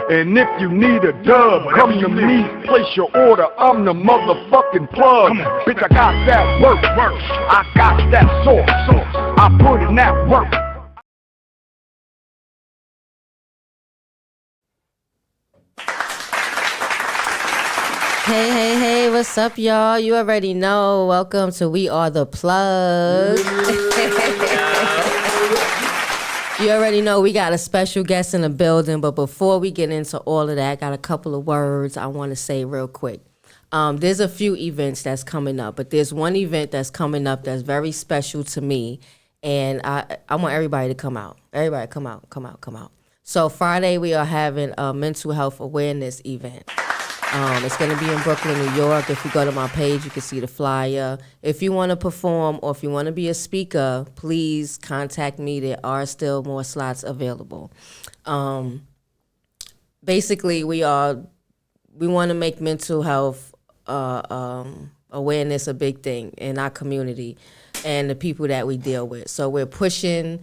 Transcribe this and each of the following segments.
And if you need a dub, come to me, place your order, I'm the motherfucking plug. Bitch, I got that work, I got that sauce, I put in that work. Hey, what's up, y'all? You already know. Welcome to We Are The Plug. You already know we got a special guest in the building, but before we get into all of that, I got a couple of words I want to say real quick. There's a few events that's coming up, but there's one event that's coming up that's very special to me, and I want everybody to come out. Everybody come out. So Friday, we are having a mental health awareness event. It's going to be in Brooklyn, New York. If you go to my page, you can see the flyer. If you want to perform or if you want to be a speaker, please contact me. There are still more slots available. Basically, we want to make mental health awareness a big thing in our community and the people that we deal with. So we're pushing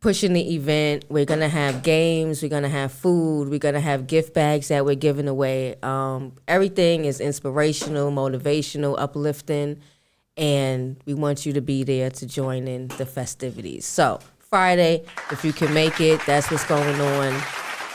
the event. We're going to have games. We're going to have food. We're going to have gift bags that we're giving away. Everything is inspirational, motivational, uplifting, and we want you to be there to join in the festivities. So Friday, if you can make it, that's what's going on.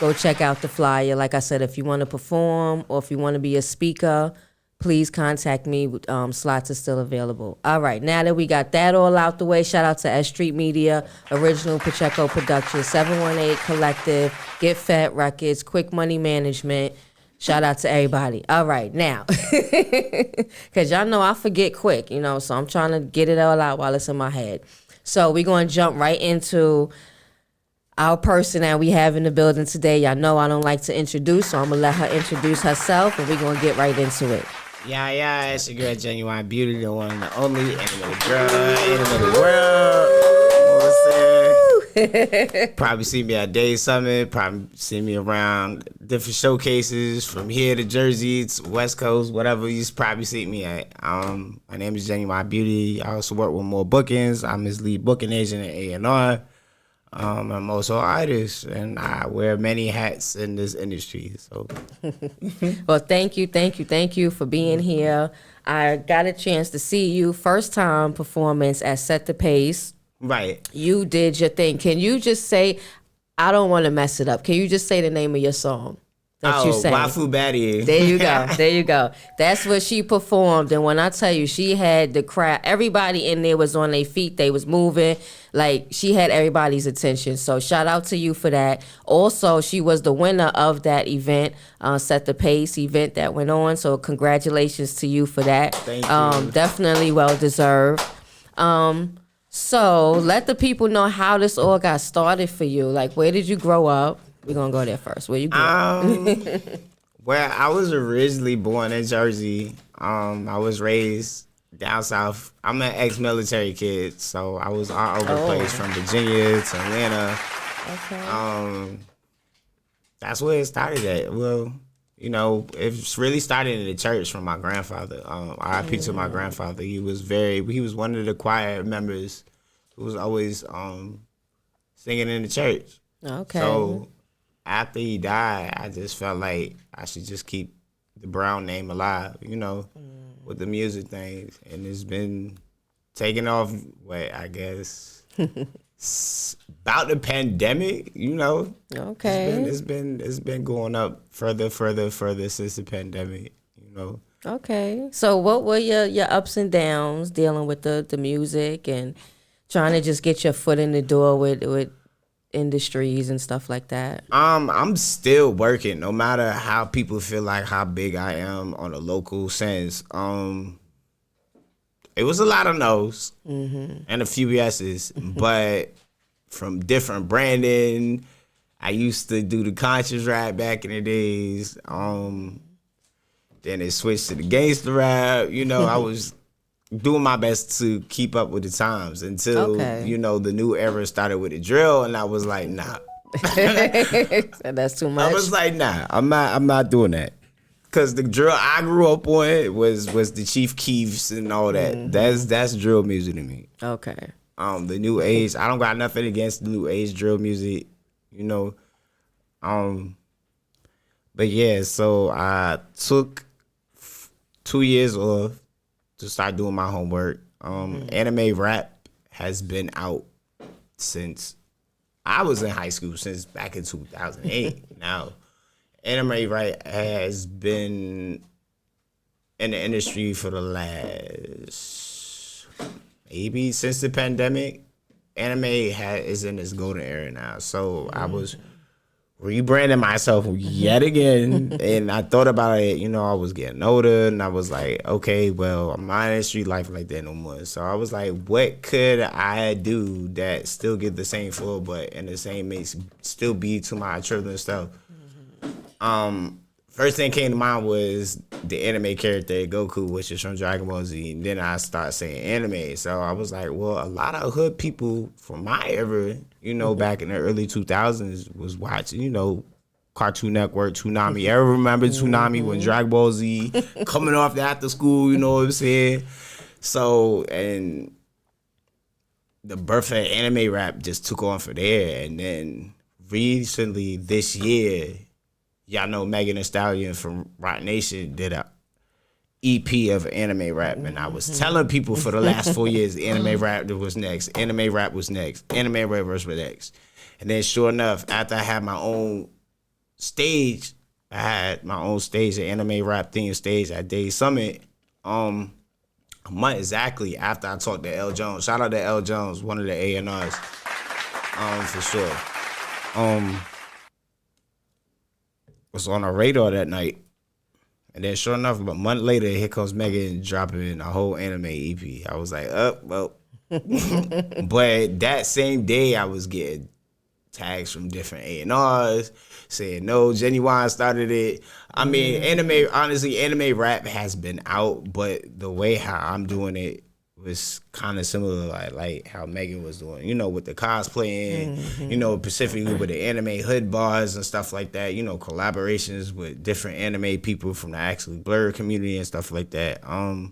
Go check out the flyer. Like I said, if you want to perform or if you want to be a speaker, please contact me. Slots are still available. All right, now that we got that all out the way, shout out to S.STREET Media, Original Pacheco Productions, 718 Collective, Get Fed Records, Quick Money Management. Shout out to everybody. All right, now, because y'all know I forget quick, so I'm trying to get it all out while it's in my head. So we're going to jump right into our person that we have in the building today. Y'all know I don't like to introduce, so I'm going to let her introduce herself, and we're going to get right into it. Yeah, it's your girl Genuwine Beauty, the one and the only animated girl, animated world. You know what I'm saying? Probably see me at Day Summit, probably see me around different showcases from here to Jersey to West Coast, whatever you probably see me at. My name is Genuwine Beauty. I also work with more bookings. I'm his lead booking agent at A&R. I'm also an artist, and I wear many hats in this industry. So, well, thank you for being here. I got a chance to see you first time performance at Set the Pace. Right. You did your thing. Can you just say? I don't want to mess it up. Can you just say the name of your song that you sang? Wafu Baddie. There you go. That's what she performed, and when I tell you, she had the crowd. Everybody in there was on their feet. They was moving. Like, she had everybody's attention. So shout out to you for that. Also, she was the winner of that event, Set the Pace event that went on. So congratulations to you for that. Thank you. Definitely well deserved. So let the people know how this all got started for you. Like, where did you grow up? We're going to go there first. Where you grew up? Well, I was originally born in Jersey. I was raised down south. I'm an ex-military kid, so I was all over the place from Virginia to Atlanta. Okay. That's where it started at. Well, it really started in the church from my grandfather. RIP to my grandfather. He was one of the choir members who was always singing in the church. Okay. So after he died, I just felt like I should just keep the Brown name alive, with the music things. And it's been taking off, I guess, about the pandemic, Okay. It's been going up further since the pandemic, Okay. So what were your ups and downs dealing with the music and trying to just get your foot in the door with industries and stuff like that? I'm still working, no matter how people feel like how big I am on a local sense. It was a lot of no's and a few yeses, but from different branding. I used to do the conscious rap back in the days. Then it switched to the gangster rap. I was doing my best to keep up with the times until, the new era started with the drill, and I was like, nah. That's too much. I was like, nah, I'm not doing that. Cause the drill I grew up on was the Chief Keefs and all that. That's drill music to me. Okay. The new age, I don't got nothing against the new age drill music, But yeah, so I took 2 years off to start doing my homework. Anime rap has been out since I was in high school, since back in 2008. Now, anime rap has been in the industry for the last, maybe since the pandemic. Anime is in its golden era now. So I was rebranding myself yet again, and I thought about it. I was getting older, and I was like, okay, well, I'm not in street life like that no more. So I was like, what could I do that still get the same flow, but in the same makes still be to my children's stuff? First thing came to mind was the anime character Goku, which is from Dragon Ball Z. And then I started saying anime. So I was like, well, a lot of hood people from my era, back in the early 2000s was watching, Cartoon Network, Toonami. Ever remember Toonami when Dragon Ball Z coming off the after school, you know what I'm saying? So, and the birth of anime rap just took on for there. And then recently this year, y'all know Megan Thee Stallion from Roc Nation did a EP of anime rap, and I was telling people for the last 4 years, anime rap was next, anime rap was next, anime rap was next. And then sure enough, after I had my own stage, an anime rap theme stage at Day Summit, a month exactly after I talked to L. Jones. Shout out to L. Jones, one of the A&Rs, for sure. Was on our radar that night. And then sure enough, a month later, here comes Megan dropping a whole anime EP. I was like, well. But that same day, I was getting tags from different A&Rs saying, no, Genuwine started it. I mean, anime rap has been out, but the way how I'm doing it was kind of similar, like how Megan was doing, with the cosplaying, specifically with the anime hood bars and stuff like that, collaborations with different anime people from the actually Blur community and stuff like that. I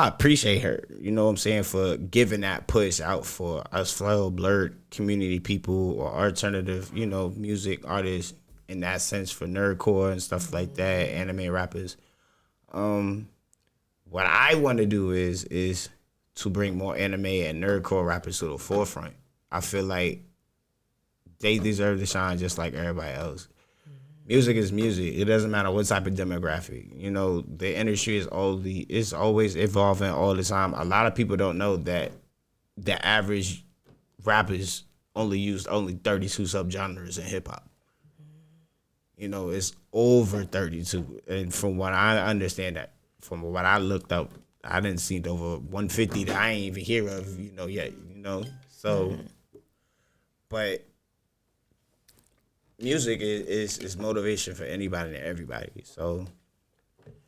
appreciate her, what I'm saying, for giving that push out for us fellow Blur community people or alternative, music artists in that sense, for nerdcore and stuff like that, anime rappers. What I want to do is to bring more anime and nerdcore rappers to the forefront. I feel like they deserve to shine just like everybody else. Music is music. It doesn't matter what type of demographic. The industry is always evolving all the time. A lot of people don't know that the average rappers only 32 subgenres in hip hop. It's over 32. And from what I understand that, from what I looked up, I didn't see over 150 that I ain't even hear of, yet, So, but music is motivation for anybody and everybody. So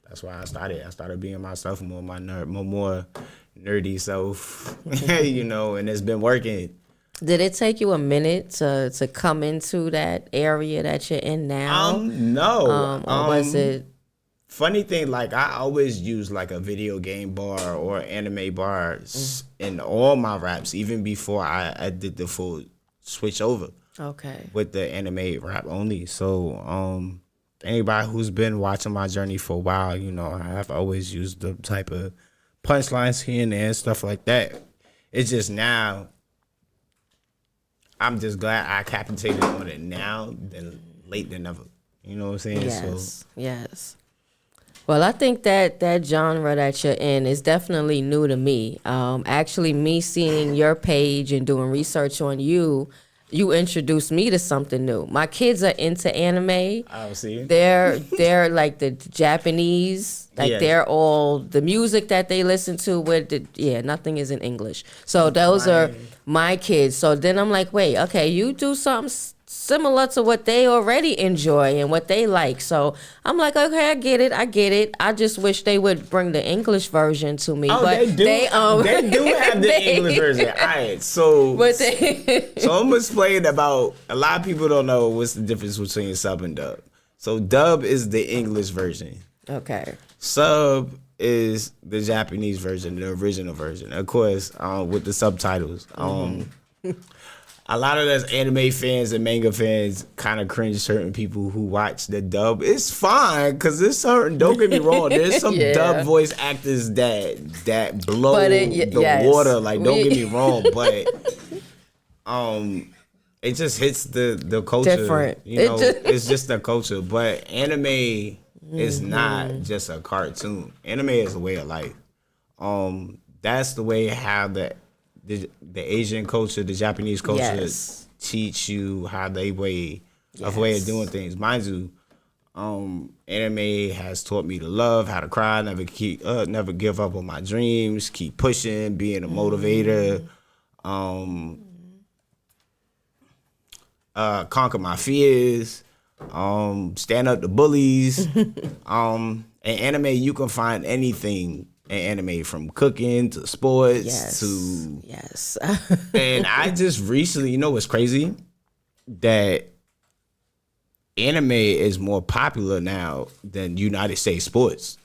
that's why I started. I started being myself, more nerdy self, and it's been working. Did it take you a minute to come into that area that you're in now? No. Or was it? Funny thing, I always use a video game bar or anime bars in all my raps, even before I did the full switch over. Okay. With the anime rap only. So anybody who's been watching my journey for a while, I have always used the type of punchlines here and there and stuff like that. It's just now, I'm just glad I capitated on it now than late than never. You know what I'm saying? Yes. Well, I think that genre that you're in is definitely new to me. Actually, me seeing your page and doing research on you introduced me to something new. My kids are into anime. I see. They're like the Japanese, they're all the music that they listen to nothing is in English. So those are my kids. So then I'm like, wait, okay, you do something similar to what they already enjoy and what they like. So I'm like, okay, I get it. I just wish they would bring the English version to me. Oh, but they do. They do have the English version. All right, so I'm gonna explain about. A lot of people don't know what's the difference between sub and dub. So dub is the English version. Okay. Sub is the Japanese version, the original version, of course, with the subtitles. a lot of those anime fans and manga fans kind of cringe certain people who watch the dub. It's fine because there's certain. Don't get me wrong. There's some dub voice actors that blow the water. Like don't get me wrong, but it just hits the culture. Different. You know, it's just the culture. But anime is not just a cartoon. Anime is a way of life. That's the way how the Asian culture, the Japanese culture teach you how they way of doing things. Mind you, anime has taught me to love, how to cry, never give up on my dreams, keep pushing, being a motivator, conquer my fears, stand up to bullies. In anime, you can find anything in anime, from cooking to sports to and I just recently, you know what's crazy? That anime is more popular now than United States sports.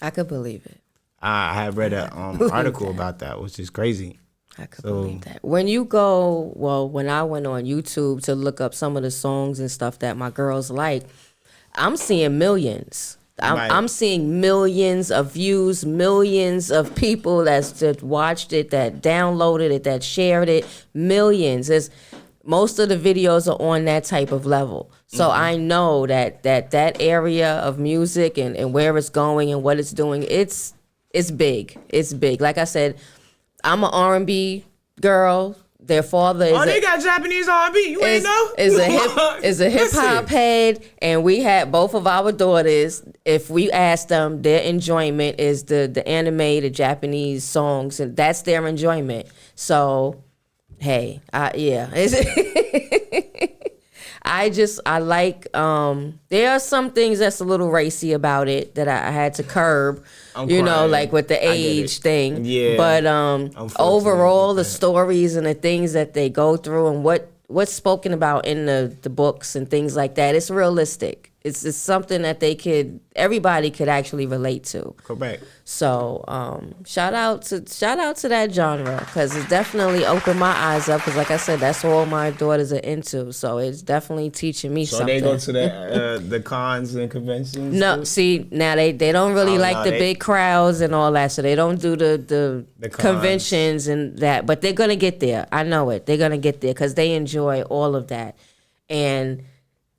I could believe it. I have read an article about that, which is crazy. I could believe that. When you go, when I went on YouTube to look up some of the songs and stuff that my girls like, I'm seeing millions. I'm seeing millions of views, millions of people that watched it, that downloaded it, that shared it, millions. Most of the videos are on that type of level. So I know that area of music and where it's going and what it's doing, it's big. It's big. Like I said, I'm an R&B girl. Their father is they got Japanese R&B. You ain't know? Is a hip hop head, and we had both of our daughters. If we asked them, their enjoyment is the anime, the Japanese songs, and that's their enjoyment. So, hey, I like. There are some things that's a little racy about it that I had to curb. You know, like with the age thing. Yeah. But overall, the stories and the things that they go through and what's spoken about in the books and things like that, it's realistic. It's something that everybody could actually relate to. Correct. So shout out to that genre, because it's definitely opened my eyes up. Because like I said, that's all my daughters are into. So it's definitely teaching me something. So they go to the cons and conventions? No, see, now they don't really like the big crowds and all that. So they don't do the conventions and that. But they're gonna get there. I know it. They're gonna get there because they enjoy all of that. And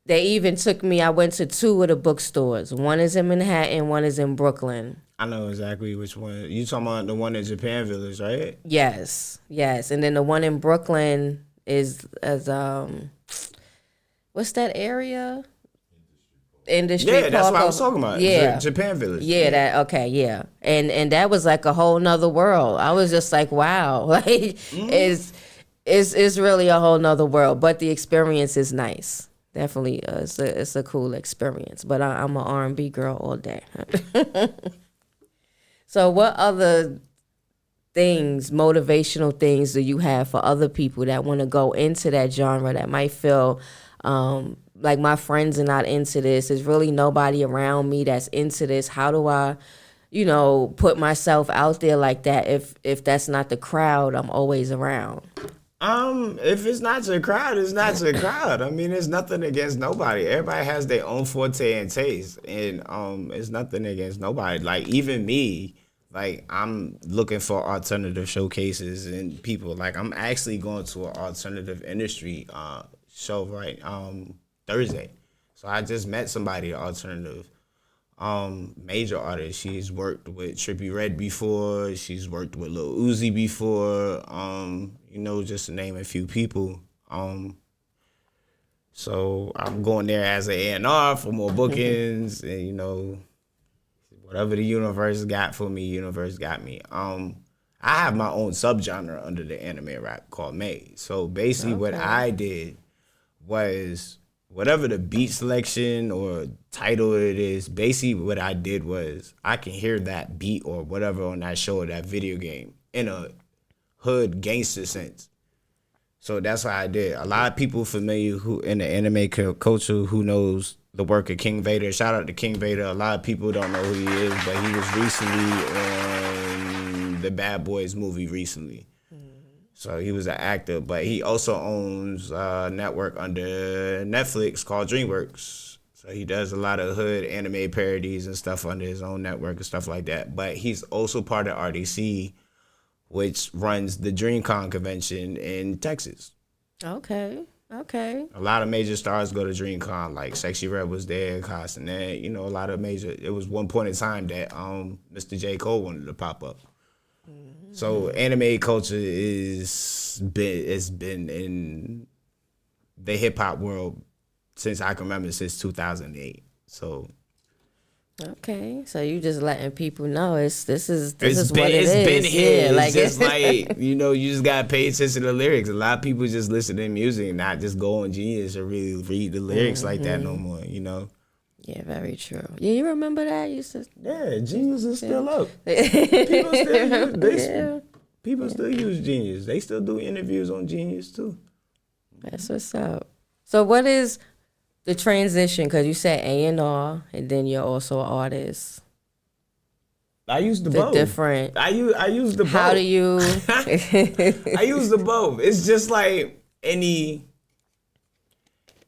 they even took me, I went to 2 of the bookstores. One is in Manhattan, one is in Brooklyn. I know exactly which one. You talking about the one in Japan Village, right? Yes. And then the one in Brooklyn is what's that area? Industry Park. Yeah, that's what I was talking about. Yeah. Japan Village. Yeah. And that was like a whole nother world. I was just like, wow. Like it's really a whole nother world. But the experience is nice. Definitely, it's a cool experience. But I'm an R&B girl all day. So what other things, motivational things, do you have for other people that want to go into that genre that might feel like my friends are not into this? There's really nobody around me that's into this. How do I, put myself out there like that if that's not the crowd I'm always around? If it's not your crowd, it's not your crowd. I mean, it's nothing against nobody. Everybody has their own forte and taste, and it's nothing against nobody. Like even me, like I'm looking for alternative showcases and people. Like I'm actually going to an alternative industry show Thursday. So I just met somebody, alternative major artist. She's worked with Trippie Redd before. She's worked with Lil Uzi before. Just to name a few people. So I'm going there as an A&R for more bookings, and whatever the universe got for me, universe got me. I have my own subgenre under the anime rap called May. So basically, what I did was whatever the beat selection or title it is. Basically, what I did was I can hear that beat or whatever on that show or that video game in a hood gangster sense. So that's what I did. A lot of people familiar who in the anime culture who knows the work of King Vader. Shout out to King Vader. A lot of people don't know who he is, but he was recently on the Bad Boys movie recently. So he was an actor, but he also owns a network under Netflix called DreamWorks. So he does a lot of hood anime parodies and stuff under his own network and stuff like that. But he's also part of RDC, which runs the DreamCon convention in Texas. Okay. A lot of major stars go to DreamCon, like Sexy Red was there, Castanet, a lot of major. It was one point in time that Mr. J. Cole wanted to pop up. So anime culture it's been in the hip hop world since I can remember, since 2008. So okay, so you just letting people know this is what it's been here. It's just like you just gotta pay attention to the lyrics. A lot of people just listen to music and not just go on Genius or really read the lyrics like that no more. Yeah, very true. Yeah, you remember that? Yeah, Genius is still up. People still use Genius. They still do interviews on Genius too. That's what's up. So what is the transition? Because you said A&R, and then you're also an artist. I use the both. Different. I use the both. How do you? I use the both. It's just like any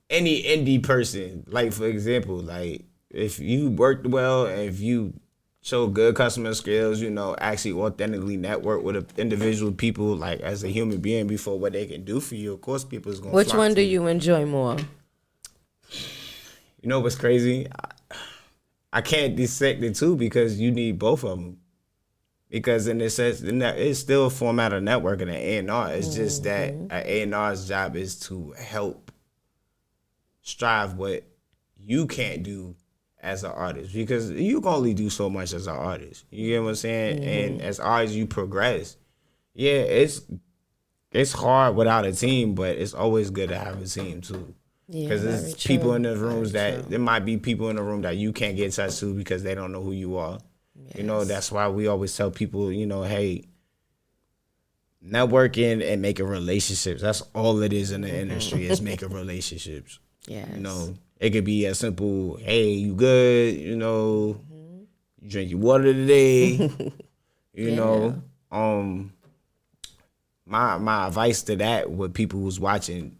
indie person. Like, for example, like if you worked well and if you show good customer skills, actually authentically network with individual people, like as a human being before what they can do for you, of course people's going to Which one do you enjoy more? You know what's crazy? I can't dissect the two because you need both of them. Because in this sense, it's still a format of networking and A&R. It's just that an A&R's job is to help strive what you can't do as an artist, because you can only do so much as an artist. You get what I'm saying? And as artists, you progress. Yeah, it's hard without a team, but it's always good to have a team too. Because there's people in the rooms there might be people in the room that you can't get in touch to because they don't know who you are. Yes. That's why we always tell people, hey, networking and making relationships. That's all it is in the industry, is making relationships. Yes. It could be as simple, hey, you good? You drink your water today. My advice to that with people who's watching,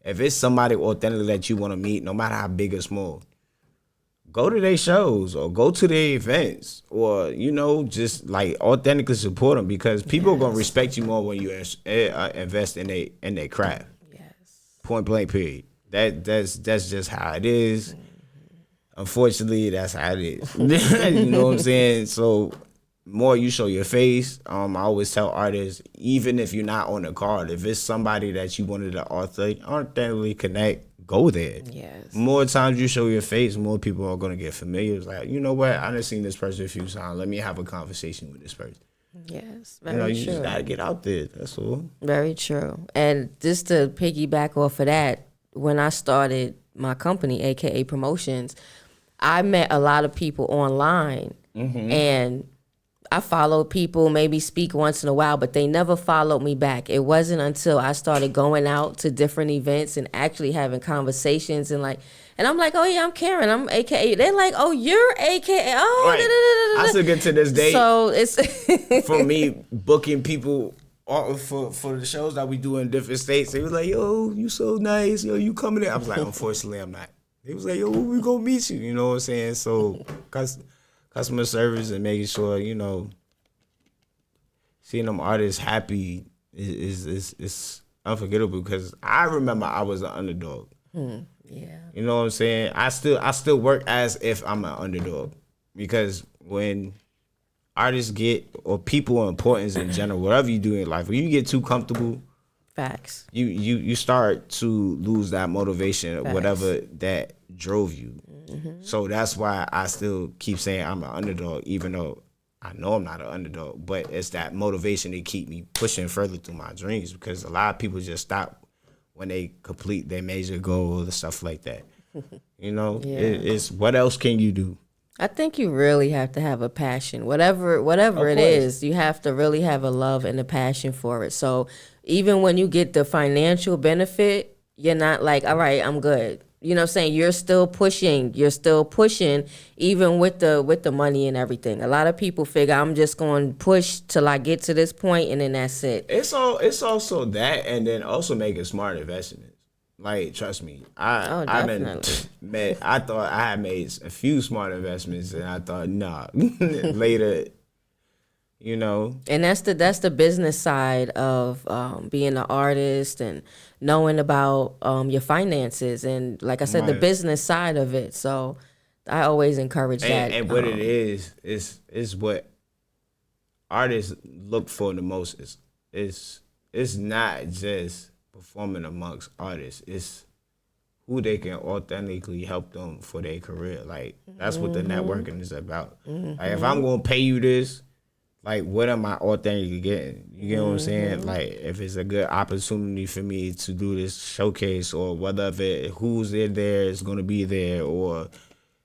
if it's somebody authentically that you want to meet, no matter how big or small, go to their shows or go to their events or, just like authentically support them, because people are going to respect you more when you invest in their craft. Yes. Point blank, period. That's just how it is. Unfortunately, that's how it is. You know what I'm saying? So more you show your face. I always tell artists, even if you're not on the card, if it's somebody that you wanted to authentically connect, go there. Yes. More times you show your face, more people are going to get familiar. It's like, you know what? I done seen this person a few times. Let me have a conversation with this person. Yes, very true. You just got to get out there. That's all. Very true. And just to piggyback off of that, when I started my company, AKA Promotions, I met a lot of people online, and I followed people, maybe speak once in a while, but they never followed me back. It wasn't until I started going out to different events and actually having conversations and I'm like, oh yeah, I'm Karen, I'm AKA. They're like, oh, you're AKA. Oh, right. I still get to this day. So it's for me booking people for the shows that we do in different states. They was like, yo, you so nice. Yo, you coming in? I was like, unfortunately, I'm not. They was like, yo, we gonna meet you. You know what I'm saying? So customer service and making sure, seeing them artists happy is unforgettable, because I remember I was an underdog. Yeah. You know what I'm saying? I still work as if I'm an underdog, because when artists get, or people of importance in general, whatever you do in life, when you get too comfortable, facts, you start to lose that motivation, facts, whatever that drove you. So that's why I still keep saying I'm an underdog, even though I know I'm not an underdog. But it's that motivation to keep me pushing further through my dreams, because a lot of people just stop when they complete their major goal or stuff like that. Yeah. It's what else can you do? I think you really have to have a passion. Whatever it is, you have to really have a love and a passion for it. So even when you get the financial benefit, you're not like, all right, I'm good. you know what I'm saying, you're still pushing even with the money and everything. A lot of people figure I'm just going to push till I get to this point and then that's it. It's also that, and then also making smart investments. Like, trust me, I thought I had made a few smart investments, and I thought, nah, later, you know. And that's the business side of being an artist and knowing about your finances and, like I said, the business side of it. So I always encourage that. And what it is what artists look for the most. It's not just performing amongst artists. It's who they can authentically help them for their career. Like, that's what the networking is about. Like, if I'm gonna pay you this, like, what am I authentically getting? You get what I'm saying? Like, if it's a good opportunity for me to do this showcase, or whether who's in there is gonna be there, or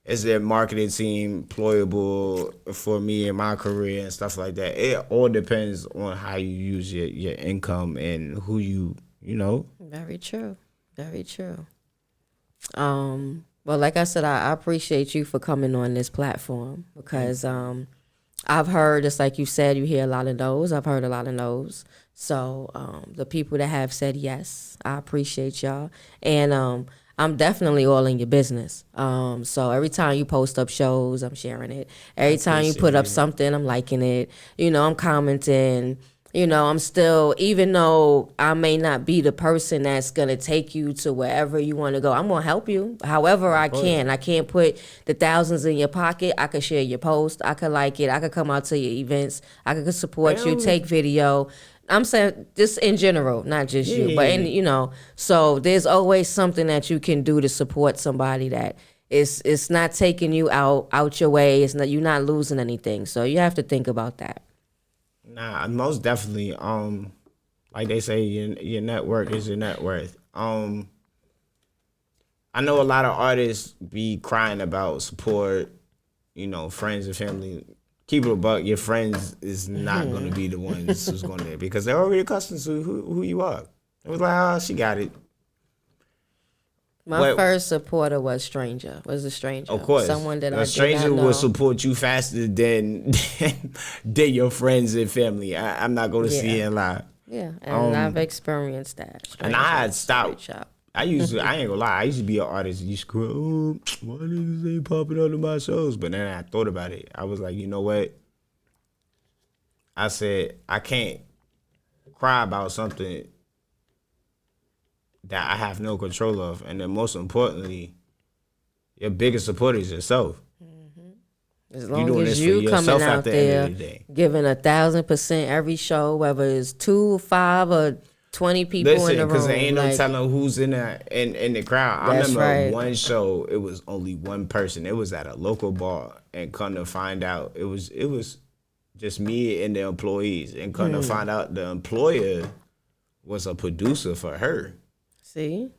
is their marketing team employable for me in my career and stuff like that. It all depends on how you use your income and who you know. Very true. Very true. Well, like I said, I appreciate you for coming on this platform because I've heard, just like you said, you hear a lot of no's. I've heard a lot of no's. So the people that have said yes, I appreciate y'all. And I'm definitely all in your business. So every time you post up shows, I'm sharing it. Every time you put up something, I'm liking it. You know, I'm commenting. You know, I'm still, even though I may not be the person that's going to take you to wherever you want to go, I'm going to help you however I can. I can't put the thousands in your pocket. I could share your post. I could like it. I could come out to your events. I could support you, take video. I'm saying just in general, not just you, but you know, so there's always something that you can do to support somebody that it's not taking you out your way. It's not, you're not losing anything. So you have to think about that. Nah, most definitely. Like they say, your network is your net worth. I know a lot of artists be crying about support, you know, friends and family. Keep it a buck. Your friends is not going to be the ones who's going there because they're already accustomed to who you are. It was like, oh, she got it. My first supporter was a stranger. Of course. Someone that a stranger will support you faster than your friends and family. I'm not going to see it and lie. Yeah, and I've experienced that. And I had stopped. I ain't gonna lie, I used to be an artist and you screw, why niggas ain't popping out of my shows? But then I thought about it. I was like, you know what? I said, I can't cry about something that I have no control of. And then most importantly, your biggest supporter is yourself. As long as you coming out there giving 1,000% every show, whether it's 2, 5, or 20 people in the room. Because there ain't no telling who's in the crowd. I remember one show, it was only one person. It was at a local bar, and come to find out, it was just me and the employees. And come to find out, the employer was a producer for her. See?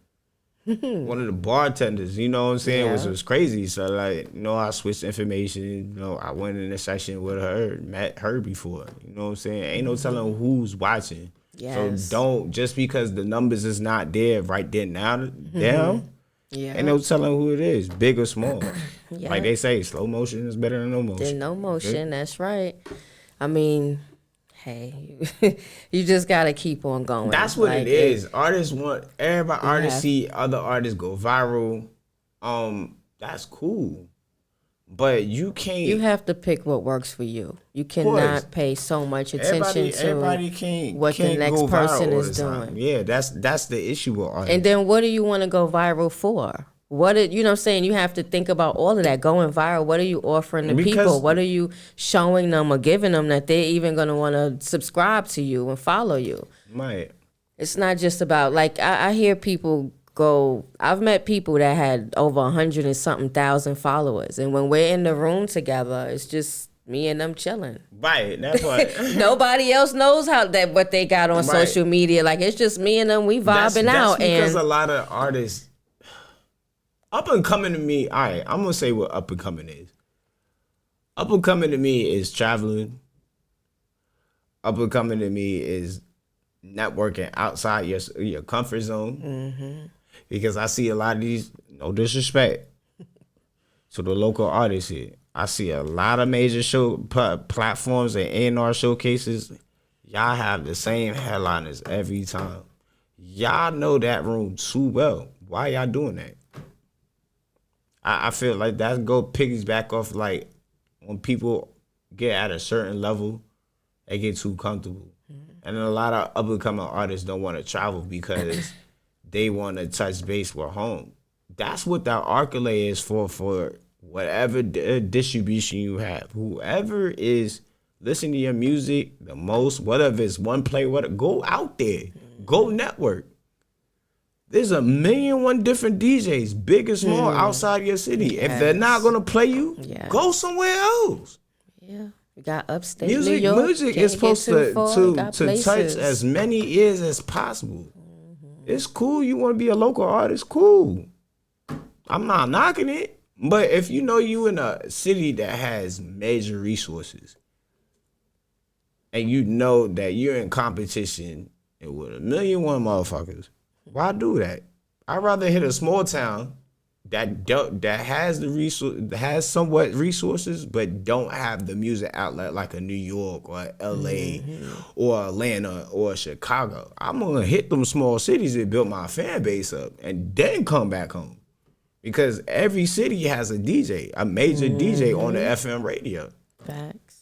One of the bartenders, you know what I'm saying, was crazy. So, like, you know, I switched information. You know, I went in a session with her, met her before. You know what I'm saying? Ain't no telling who's watching. Yes. So don't, just because the numbers is not there right there now, ain't no telling who it is, big or small. Like they say, slow motion is better than no motion. Than no motion, that's right. I mean, hey, you just got to keep on going. That's what it is. Artists see other artists go viral. That's cool. But you can't. You have to pick what works for you. You cannot pay so much attention to what the next person is doing. Yeah, that's the issue with art. And then what do you want to go viral for? You know what I'm saying? You have to think about all of that. Going viral, what are you offering to people? What are you showing them or giving them that they're even going to want to subscribe to you and follow you? Right. It's not just about, like, I hear people I've met people that had over 100 and something thousand followers, and when we're in the room together, it's just me and them chilling. Right, that's what. Nobody else knows what they got on social media. Like, it's just me and them. We vibing out. That's because a lot of artists, up and coming to me. All right, I'm gonna say what up and coming is. Up and coming to me is traveling. Up and coming to me is networking outside your comfort zone. Because I see a lot of these, no disrespect to the local artists here. I see a lot of major platforms and A&R showcases. Y'all have the same headliners every time. Y'all know that room too well. Why y'all doing that? I feel like that piggies back off like when people get at a certain level, they get too comfortable. And a lot of up-and-coming artists don't want to travel because they want to touch base with home. That's what that accolade is for whatever distribution you have. Whoever is listening to your music the most, whatever it's one play, go out there. Go network. There's 1,000,001 different DJs, big and small, outside of your city. Yes. If they're not going to play you, go somewhere else. Yeah. We got upstate New York. Music is supposed to touch as many ears as possible. It's cool. You want to be a local artist? Cool. I'm not knocking it. But if you know you in a city that has major resources and you know that you're in competition with 1,000,001 motherfuckers, why do that? I'd rather hit a small town that has the has somewhat resources, but don't have the music outlet like a New York or LA or Atlanta or Chicago. I'm gonna hit them small cities and build my fan base up, and then come back home, because every city has a DJ, a major DJ on the FM radio. Facts.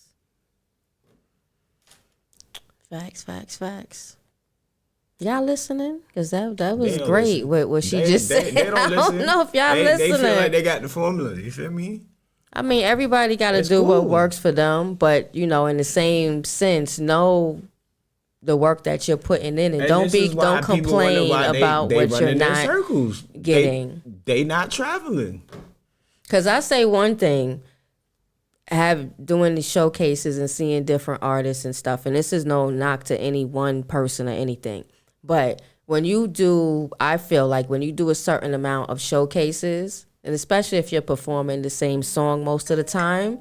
Y'all listening? Because that was great what she just said. They don't listen. I don't know if y'all listening. They feel like they got the formula. You feel me? I mean, everybody got to do what works for them. But, you know, in the same sense, know the work that you're putting in. And don't complain about what you're not getting. They not traveling. Because I say one thing. Doing the showcases and seeing different artists and stuff. And this is no knock to any one person or anything. But I feel like when you do a certain amount of showcases, and especially if you're performing the same song most of the time,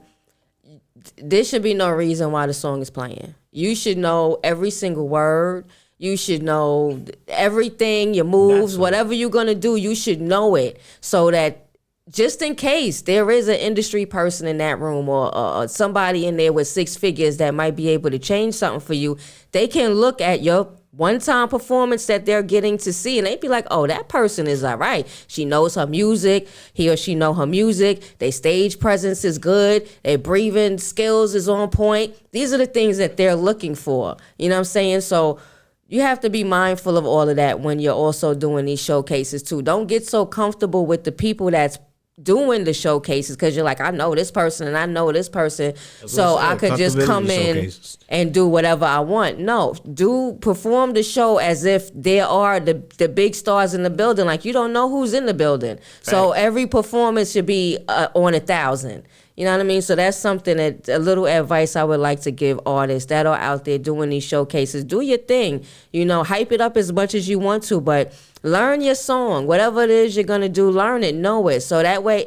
there should be no reason why the song is playing. You should know every single word. You should know everything, your moves, whatever you're going to do, you should know it, so that just in case there is an industry person in that room or somebody in there with 6 figures that might be able to change something for you, they can look at your one-time performance that they're getting to see, and they'd be like, oh, that person is all right. She knows her music. He or she know her music. Their stage presence is good. Their breathing skills is on point. These are the things that they're looking for. You know what I'm saying? So you have to be mindful of all of that when you're also doing these showcases too. Don't get so comfortable with the people that's doing the showcases because you're like, I know this person and I know this person, so I could just come in and do whatever I want. No, perform the show as if there are the big stars in the building. Like, you don't know who's in the building. Right. So every performance should be on 1,000. You know what I mean? So that's something a little advice I would like to give artists that are out there doing these showcases. Do your thing. You know, hype it up as much as you want to, but learn your song. Whatever it is you're going to do, learn it, know it. So that way,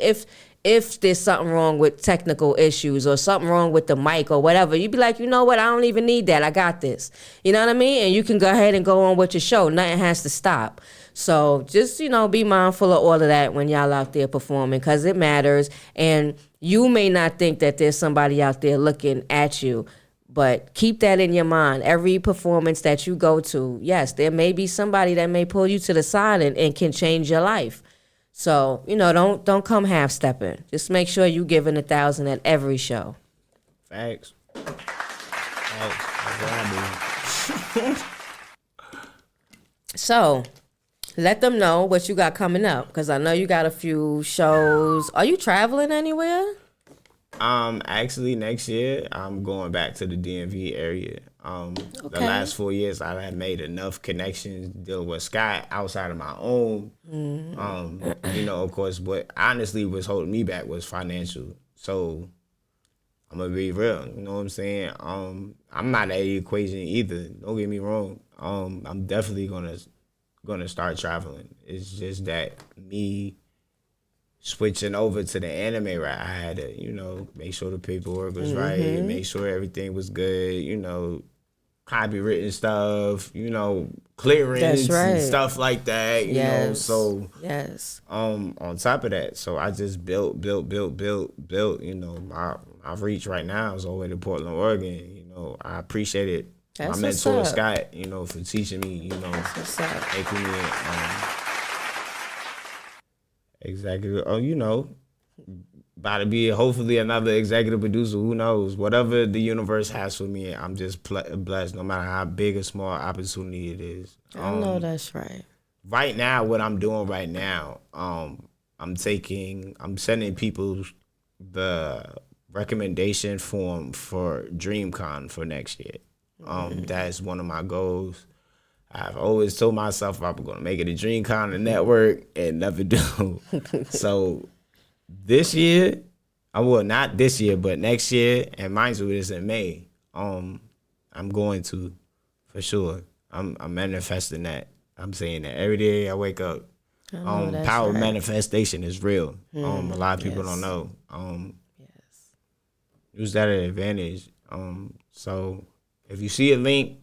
if there's something wrong with technical issues or something wrong with the mic or whatever, you'd be like, you know what? I don't even need that. I got this. You know what I mean? And you can go ahead and go on with your show. Nothing has to stop. So just, you know, be mindful of all of that when y'all out there performing, because it matters. And you may not think that there's somebody out there looking at you, but keep that in your mind. Every performance that you go to, yes, there may be somebody that may pull you to the side and can change your life. So, you know, don't come half-stepping. Just make sure you giving 1,000 at every show. Facts. That's what I do. So, let them know what you got coming up, because I know you got a few shows. Are you traveling anywhere? Actually, next year I'm going back to the DMV area. The last 4 years I had made enough connections dealing with Scott outside of my own. You know, of course, what honestly was holding me back was financial. So I'm gonna be real. You know what I'm saying? I'm not at the equation either. Don't get me wrong. I'm definitely gonna start traveling. It's just that me switching over to the anime, right? I had to, you know, make sure the paperwork was right, make sure everything was good, you know, copywritten stuff, you know, clearance and stuff like that, you know. So on top of that, so I just built, you know, my reach right now is all the way to Portland, Oregon. You know, I appreciate it. My mentor Scott, you know, for teaching me, you know, making me executive. Oh, you know, about to be hopefully another executive producer. Who knows? Whatever the universe has for me, I'm just blessed. No matter how big or small opportunity it is. I know that's right. Right now, what I'm doing right now, I'm sending people the recommendation form for DreamCon for next year. That's one of my goals. I've always told myself I'm going to make it a DreamCon, a network, and never do. So this year, not this year, but next year, and mind you, it's in May. I'm going to, for sure. I'm manifesting that. I'm saying that every day I wake up. Power of manifestation is real. A lot of people don't know. Use that at advantage. So if you see a link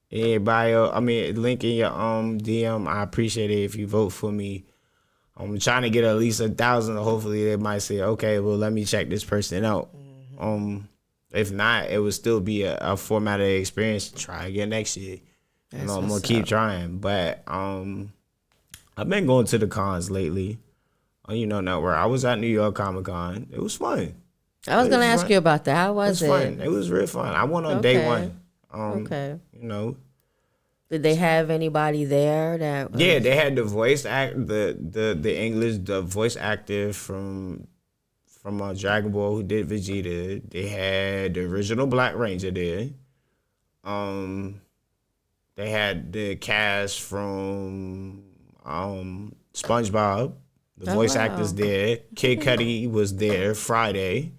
in your bio, link in your DM, I appreciate it if you vote for me. I'm trying to get at least 1,000. Hopefully they might say, okay, well, let me check this person out. If not, it would still be a formatted experience to try again next year. I'm gonna keep trying. But I've been going to the cons lately. You know, network. I was at New York Comic Con. It was fun. I was gonna ask you about that. How was it? Fun. It was real fun. I went on day one. You know. Did they have anybody there that was... Yeah, they had the voice the voice actor from Dragon Ball who did Vegeta. They had the original Black Ranger there. They had the cast from SpongeBob. The voice actors there. Kid Cudi was there Friday.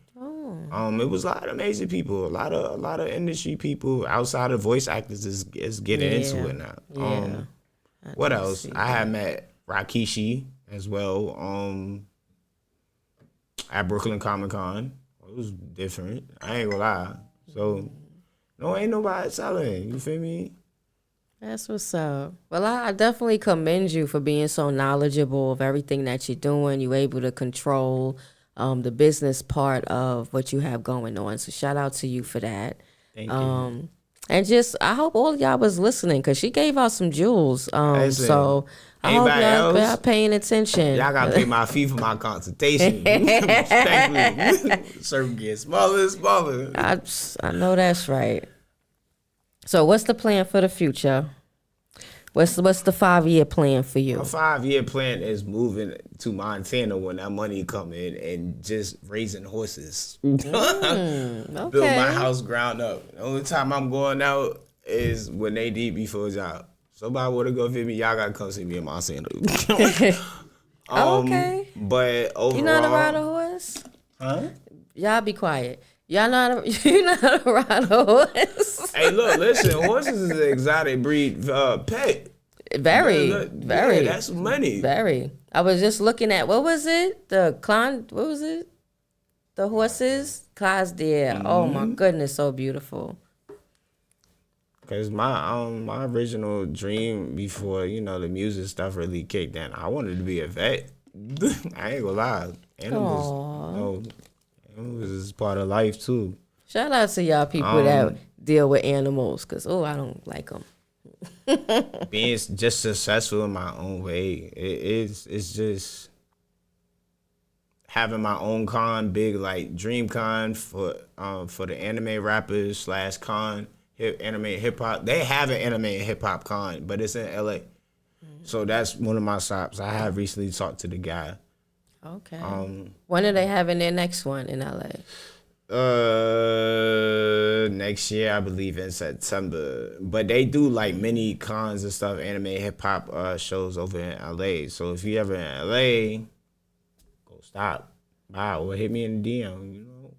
It was a lot of amazing people, a lot of industry people outside of voice actors is getting into it now. What else? I had met Rikishi as well at Brooklyn Comic Con. It was different. I ain't gonna lie. So no, ain't nobody selling. You feel me? That's what's up. Well, I definitely commend you for being so knowledgeable of everything that you're doing. You're able to control the business part of what you have going on. So shout out to you for that. Thank you. And just, I hope all of y'all was listening because she gave out some jewels. So I hope y'all paying attention. Y'all got to pay my fee for my consultation. Certain get smaller and smaller. I know that's right. So what's the plan for the future? What's the 5-year plan for you? My 5-year plan is moving to Montana when that money come in and just raising horses. Okay. Build my house ground up. The only time I'm going out is when they need me for a job. Somebody want to go visit me, y'all got to come see me in Montana. Okay. But overall... You know how to ride a horse? Huh? Y'all be quiet. You know how to ride a horse. Hey, look, listen. Horses is an exotic breed pet. Very. Yeah, that's money. Very. I was just looking at, what was it? The horses? Clydesdale. Oh, my goodness, so beautiful. Because my original dream before, you know, the music stuff really kicked in, I wanted to be a vet. I ain't gonna lie. Animals, Animals is part of life too. Shout out to y'all people that deal with animals, cause I don't like them. Being just successful in my own way, it's just having my own con, big like Dream Con for the anime rappers / con anime hip hop. They have an anime and hip hop con, but it's in LA. So that's one of my stops. I have recently talked to the guy. Okay. When are they having their next one in LA? Next year, I believe in September. But they do like mini cons and stuff, anime, hip hop shows over in LA. So if you ever in LA, go stop by or hit me in the DM. You know,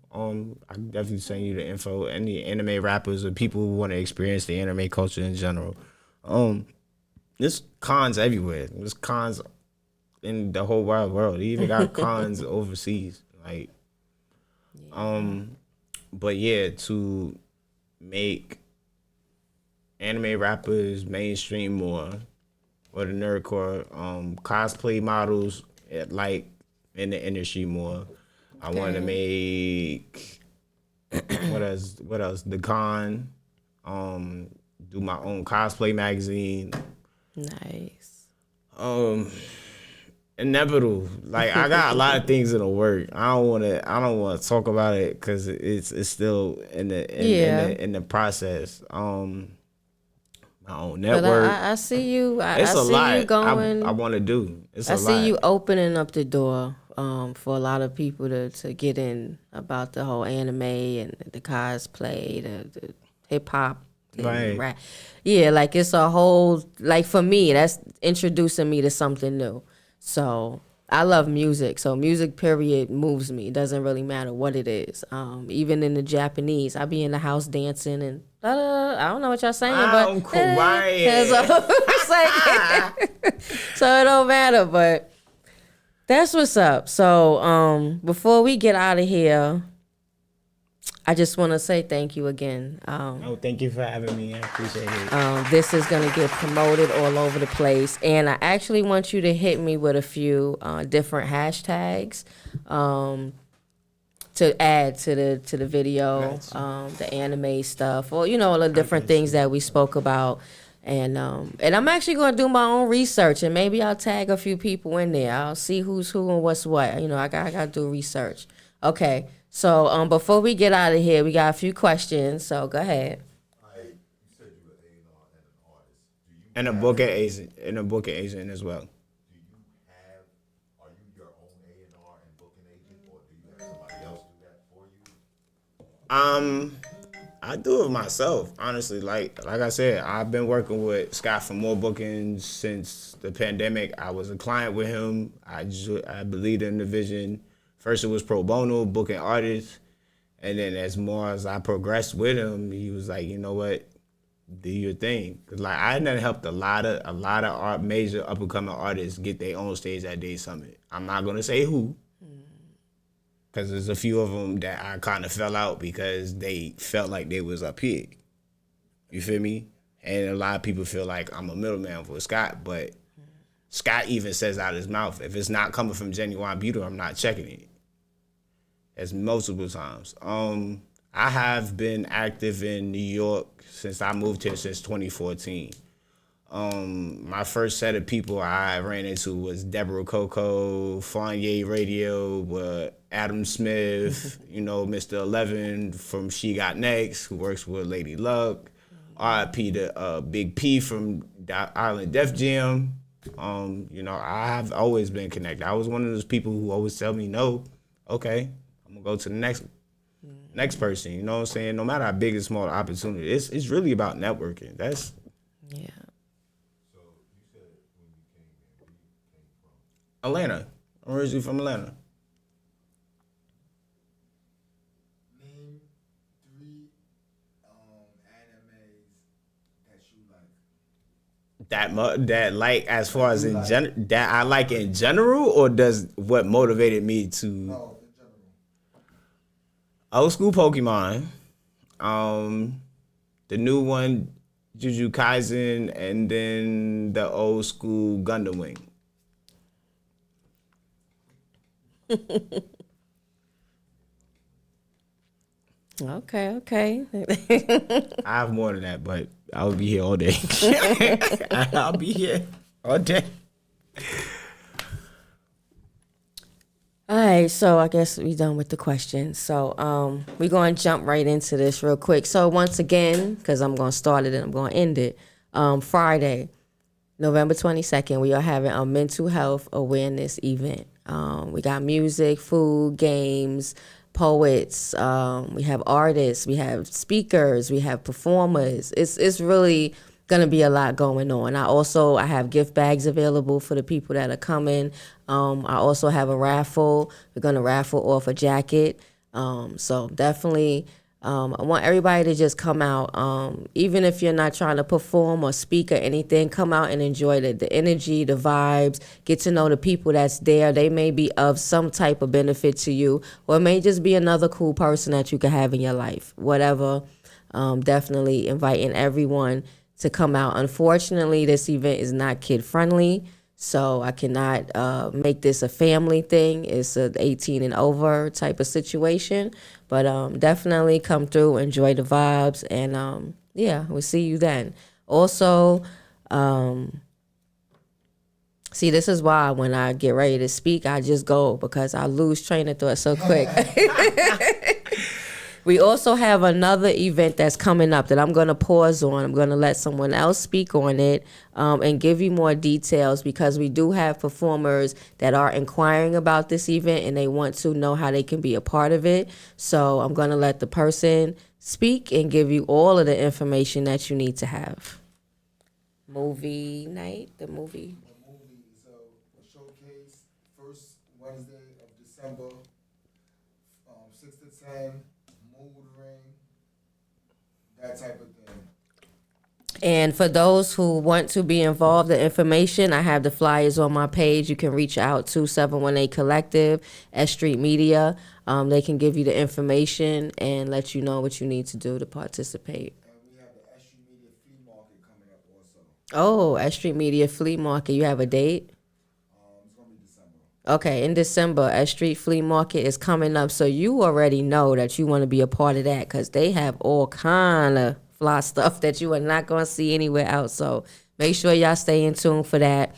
I can definitely send you the info. Any anime rappers or people who want to experience the anime culture in general. There's cons everywhere. There's cons in the whole wide world. They even got cons overseas. Like, but yeah, to make anime rappers mainstream more, or the nerdcore cosplay models like in the industry more. I want to make what else? What else? The con, do my own cosplay magazine. Nice. Inevitable. Like I got a lot of things in the work. I don't want to. I don't want to talk about it because it's still in the process. My own network. But I see you. It's I a see lot. you going. I want to do. It's a lot. I see you opening up the door for a lot of people to get in about the whole anime and the cosplay, the hip hop, Right. rap. Yeah, like it's a whole, like for me, that's introducing me to something new. So I love music. So music, period, moves me. It doesn't really matter what it is. Even in the Japanese, I be in the house dancing and I don't know what y'all saying, I'm but quiet. So it don't matter. But that's what's up. So before we get out of here, I just want to say thank you again. Thank you for having me. I appreciate it. This is going to get promoted all over the place. And I actually want you to hit me with a few different hashtags to add to the video, the anime stuff, or, all the different things that we spoke about. And I'm actually going to do my own research, and maybe I'll tag a few people in there. I'll see who's who and what's what. I got to do research. Okay. So before we get out of here, we got a few questions. So go ahead. You said you were A&R and an artist. And a booking agent, as well. Do you have? Are you your own A&R and booking agent, or do you have somebody else do that for you? I do it myself, honestly. Like I said, I've been working with Scott for more bookings since the pandemic. I was a client with him. I believed in the vision. First, it was pro bono, booking artists. And then as I progressed with him, he was like, you know what? Do your thing. Cause like I done helped a lot of major up and coming artists get their own stage at Day Summit. I'm not gonna say who, cause there's a few of them that I kind of fell out because they felt like they was up here. You feel me? And a lot of people feel like I'm a middleman for Scott, but Scott even says out his mouth, if it's not coming from Genuwine Beauty, I'm not checking it. As multiple times. I have been active in New York since I moved here since 2014. My first set of people I ran into was Deborah Coco, Fonye Radio, with Adam Smith, Mr. 11 from She Got Next, who works with Lady Luck, R.I.P. to Big P from Island Def Jam. I have always been connected. I was one of those people who always tell me, no, okay, I'm gonna go to the next person. You know what I'm saying? No matter how big or small the opportunity, it's really about networking. That's Yeah. So you said when you came here, where you came from? Atlanta. I'm originally from Atlanta. Name 3 animes that you like. That like as far as that I like in general, or does what motivated me to No, in general. old school Pokemon, the new one Jujutsu Kaisen, and then the old school Gundam Wing. Okay. I have more than that, but I'll be here all day. I'll be here all day. All right, so I guess we done with the questions. So we're going to jump right into this real quick. So once again, because I'm going to start it and I'm going to end it, Friday, November 22nd, we are having a mental health awareness event. We got music, food, games, poets, we have artists, we have speakers, we have performers. It's really gonna be a lot going on. I have gift bags available for the people that are coming. I also have a raffle. We're gonna raffle off a jacket. So definitely I want everybody to just come out. Even if you're not trying to perform or speak or anything, come out and enjoy the energy, the vibes, get to know the people that's there. They may be of some type of benefit to you, or it may just be another cool person that you could have in your life. Whatever. Definitely inviting everyone to come out. Unfortunately, this event is not kid friendly, so I cannot make this a family thing. It's a 18 and over type of situation, but definitely come through, enjoy the vibes, and yeah, we'll see you then. Also, see, this is why when I get ready to speak, I just go because I lose train of thought so quick. We also have another event that's coming up that I'm going to pause on. I'm going to let someone else speak on it and give you more details because we do have performers that are inquiring about this event and they want to know how they can be a part of it. So I'm going to let the person speak and give you all of the information that you need to have. Movie night, the movie. The movie is a showcase, first Wednesday of December, 6 to 10. Mood ring, that type of thing. And for those who want to be involved, the information, I have the flyers on my page. You can reach out to 718 Collective, S.STREET Media. They can give you the information and let you know what you need to do to participate. And we have the S.STREET Media Flea Market coming up also. Oh, S.STREET Media Flea Market. You have a date? It's going to be December. Okay, in December, S.STREET Flea Market is coming up, so you already know that you want to be a part of that because they have all kind of fly stuff that you are not going to see anywhere else. So make sure y'all stay in tune for that.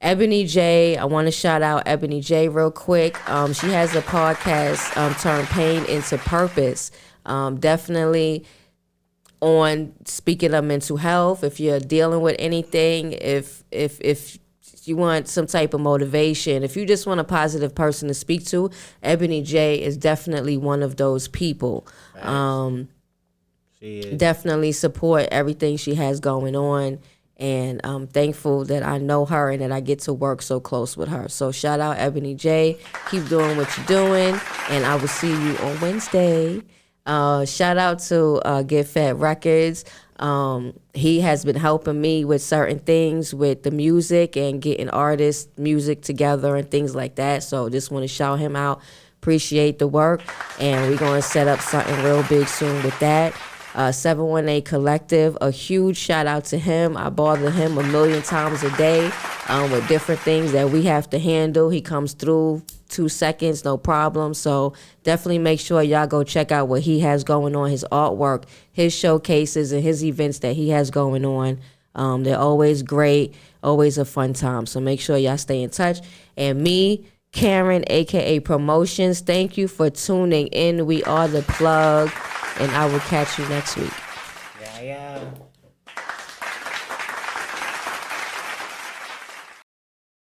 Ebony J, I want to shout out Ebony J real quick. She has a podcast, Turn Pain into Purpose. Definitely on speaking of mental health, if you're dealing with anything, if you want some type of motivation, if you just want a positive person to speak to, Ebony J is definitely one of those people. Definitely support everything she has going on, and I'm thankful that I know her and that I get to work so close with her. So shout out Ebony J. Keep doing what you're doing, and I will see you on Wednesday. Shout out to Get Fed Records. He has been helping me with certain things with the music and getting artists' music together and things like that. So just want to shout him out. Appreciate the work. And we're going to set up something real big soon with that. 718 Collective, a huge shout out to him. I bother him a million times a day with different things that we have to handle. He comes through 2 seconds, no problem. So definitely make sure y'all go check out what he has going on, his artwork, his showcases, and his events that he has going on. They're always great, always a fun time. So make sure y'all stay in touch. And me, Karen, a.k.a. Promotions, thank you for tuning in. We are The Plug, and I will catch you next week. Yeah.